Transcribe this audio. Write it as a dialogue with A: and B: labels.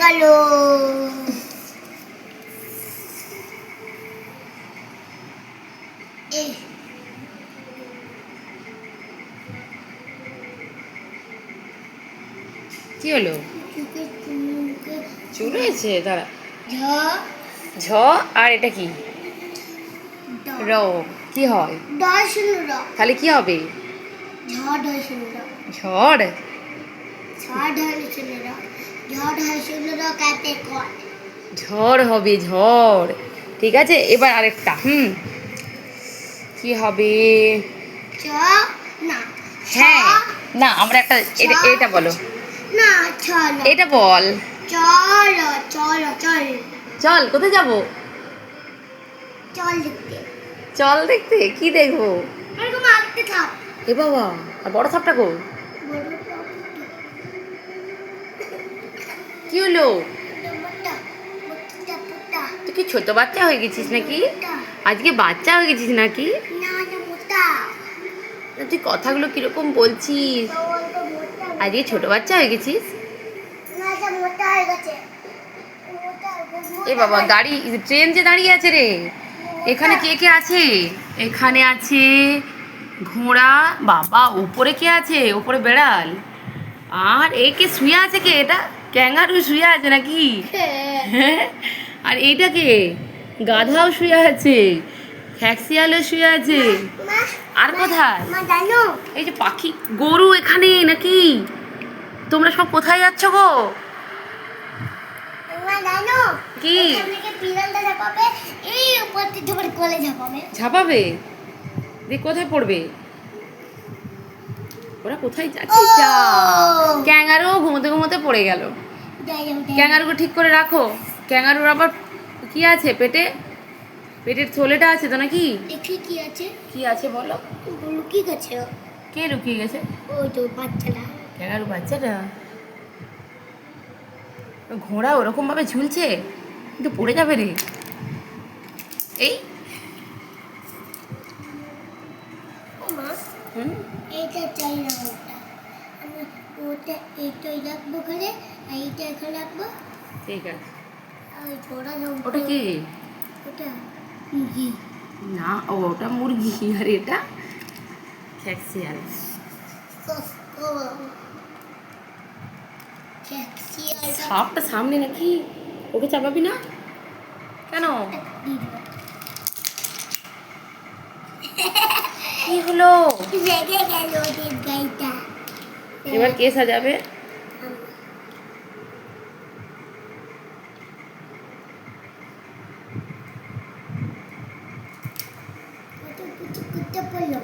A: গেল। এই
B: কি হলো? চুল হয়েছে? দাঁড়া।
A: ঝ
B: ঝ আর এটা কি? র। কি হয়? তাহলে কি হবে? ঝড়। ঝড় হবে, ঝড়। ঠিক আছে, এবার আরেকটা। কি হবে? হ্যাঁ, না আমরা একটা এটা বলো।
A: না চল,
B: এটা বল।
A: চল চল চল
B: চল, কোথায় যাব?
A: চল দেখতে।
B: চল দেখতে? কি দেখবো?
A: এরকম আঁকতে থাক।
B: এ বাবা, আর বড় সাপটা কো? কি হলো? তুই কি ছোট বাচ্চা হয়ে গেছিস নাকি? আজকে বাচ্চা হয়ে গেছিস নাকি? তুই কথাগুলো কিরকম বলছিস? আজকে ছোট বাচ্চা হয়ে গেছিস? এ বাবা, গাড়ি, ট্রেন যে দাঁড়িয়ে আছে রে। এখানে কে কে আছে? এখানে আছে ঘোড়া। বাবা, উপরে কে আছে? উপরে বেড়াল। আর এ কে শুয়ে আছে? কে এটা? ক্যাঙ্গারু শুয়ে আছে নাকি? হ্যাঁ। আর এইটা কে? গাধাও শুয়ে আছে, খ্যাক্সিয়ালও শুয়ে আছে। আর কোথায়? এই যে পাখি, গরু এখানে নাকি? তোমরা সব কোথায় যাচ্ছ গো? কি ঝাপাবে? দিয়ে কোথায় পড়বে? ওরা কোথায় যাচ্ছে? যা, ক্যাঙ্গারু ঘুমোতে ঘুমোতে পড়ে গেল। ক্যাঙ্গারুকে ঠিক করে রাখো। ক্যাঙ্গারুর আবার কি আছে পেটে? পেটের থলেটা আছে তো নাকি?
A: কি আছে?
B: কি আছে বলো?
A: লুকিয়ে গেছে।
B: কে লুকিয়ে গেছে?
A: ওই তো বাচ্চাটা।
B: ক্যাঙ্গারু বাচ্চাটা? ঘোড়া ওরকম ভাবে ঝুলছে, কিন্তু পড়ে যাবে রে। এই
A: এইটা চাই না, ওটা আমি ওটা এইটাই রাখবো ঘরে, এইটা এখানে রাখবো।
B: ঠিক আছে।
A: ওটা
B: ওটা কি?
A: ওটা মুরগি
B: না, ওটা মুরগি। আর এটা খ্যাক্সিয়াল। সাপটা সামনে নাকি? ওকে চাপাবি না কেন? কি হলো?
A: রেগে গেল ওদের গাইটা।
B: এবার কে সাজাবে?
A: করতে পারলো।